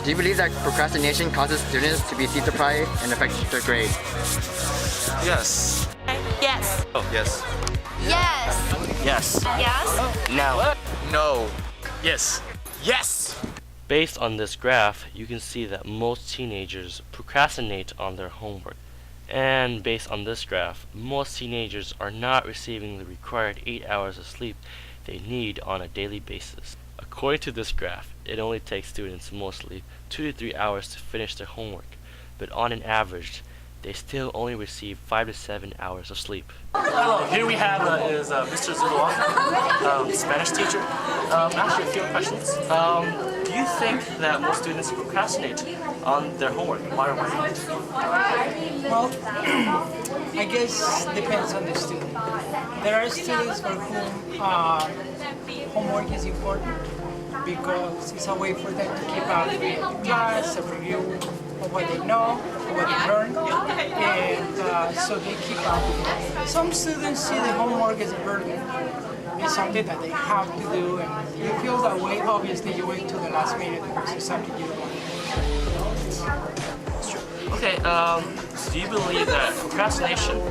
Do you believe that procrastination causes students to be sleep deprived and affect their grades? Yes. Yes. Oh, yes. Yes. Yes. Yes. No. No. Yes. Yes! Based on this graph, you can see that most teenagers procrastinate on their homework. And based on this graph, most teenagers are not receiving the required 8 hours of sleep they need on a daily basis. According to this graph, it only takes students mostly 2 to 3 hours to finish their homework, but on an average, they still only receive 5 to 7 hours of sleep. Hello, here we have Mr. Zuluan, Spanish teacher. Actually, a few questions. Do you think that most students procrastinate on their homework? Why or why not? Well, I guess depends on the student. There are students for whom homework is important because it's a way for them to keep up with class, a review of what they know, what they learn, and so they keep up with it. Some students see the homework as a burden. It's something that they have to do, and you feel that way. Obviously, you wait till the last minute because it's something you don't want to do. Okay, so do you believe that procrastination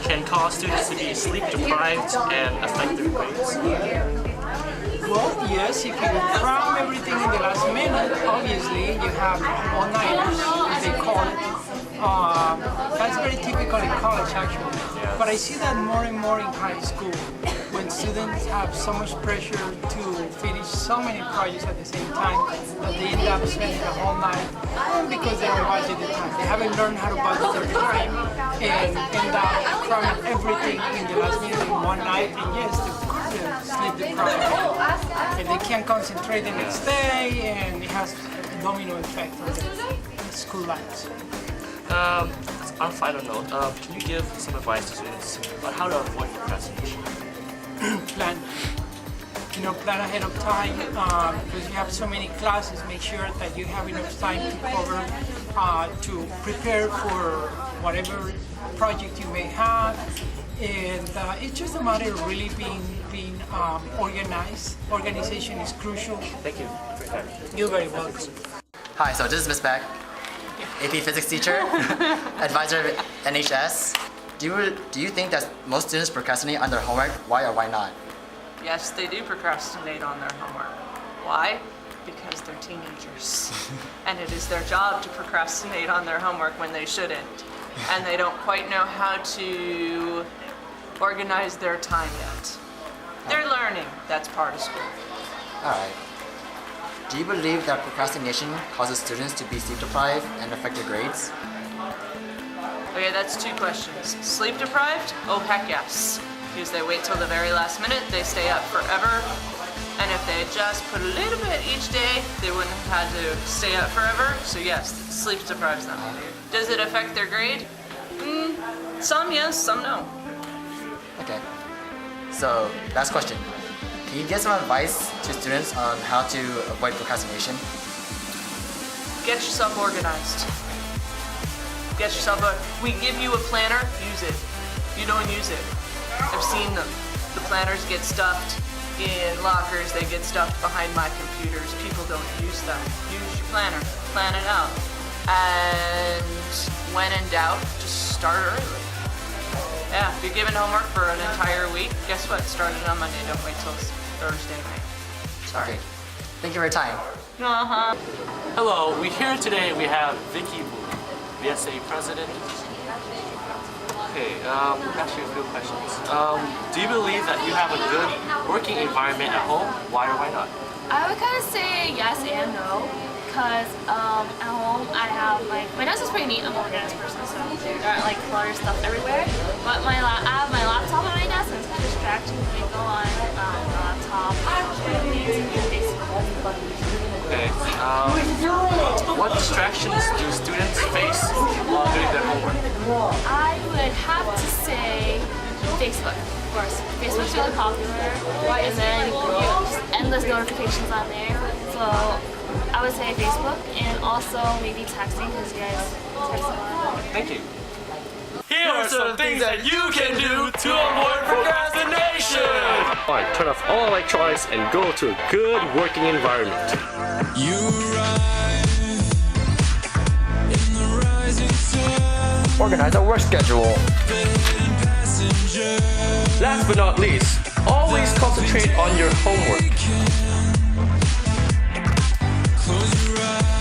can cause students to be sleep deprived and affect their grades? Well, yes, if you cram everything in the last minute, obviously you have all-nighters, as they call it. That's very typical in college, actually. But I see that more and more in high school, when students have so much pressure to finish so many projects at the same time that they end up spending the whole night because they don't budget the time. They haven't learned how to budget their time and end up cramming everything in the last minute in one night. And yes, they're sleep deprived. And they can't concentrate the next day, and it has a domino effect on their school lives. On a final note, can you give some advice to students on how to avoid procrastination? Plan. Plan ahead of time because you have so many classes. Make sure that you have enough time to cover, to prepare for whatever project you may have. And it's just a matter of really being organized. Organization is crucial. Thank you for your time. You're very welcome. Hi, so this is Ms. Beck, AP Physics teacher, advisor at NHS. Do you think that most students procrastinate on their homework? Why or why not? Yes, they do procrastinate on their homework. Why? Because they're teenagers. And it is their job to procrastinate on their homework when they shouldn't. And they don't quite know how to organize their time yet. They're learning. That's part of school. Alright. Do you believe that procrastination causes students to be sleep deprived and affect their grades? Okay, that's two questions. Sleep deprived? Oh, heck yes. Because they wait till the very last minute, they stay up forever. And if they just put a little bit each day, they wouldn't have had to stay up forever. So yes, sleep deprives them. Does it affect their grade? Some yes, some no. Okay. So, last question. Can you give some advice to students on how to avoid procrastination? Get yourself organized. Get yourself we give you a planner, use it. You don't use it. I've seen them. The planners get stuffed in lockers, they get stuffed behind my computers. People don't use them. Use your planner, plan it out. And when in doubt, just start early. Yeah, if you're given homework for an entire week, guess what? Start it on Monday, don't wait till Thursday night. Sorry. Okay. Thank you for your time. Hello, here today we have Vicky Wu, VSA president. Okay, ask you a few questions. Do you believe that you have a good working environment at home? Why or why not? I would kind of say yes and no. Because at home I have my desk is pretty neat. I'm an organized person, so there aren't like clutter stuff everywhere. But I have my laptop on my desk, and it's distracting when I go on the laptop. Okay. What distractions do students face while doing their homework? I would have to say Facebook, of course. Facebook's really popular, and then just endless notifications on there. So I would say Facebook, and also maybe texting, because you guys text a lot. Thank you. Here are some things that you can do to avoid procrastination. Alright, turn off all electronics and go to a good working environment. You rise. organize our work schedule. Last but not least, always concentrate on your homework. Close your eyes.